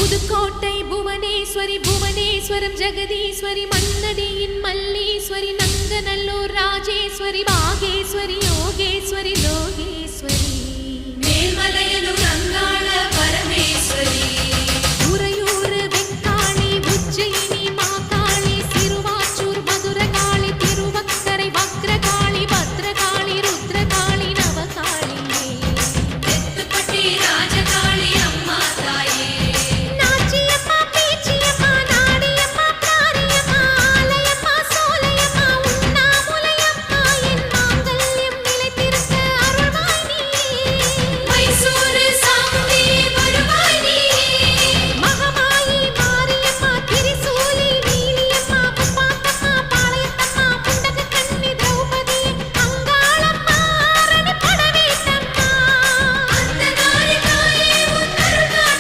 Pudukkottai Bhuvaneswari Puvaneswaram Jagadeeswari மன்னடியின் Malleswari Nanganallur Rajeswari Bageshwari Yogeswari Lokeswari Melmalayanur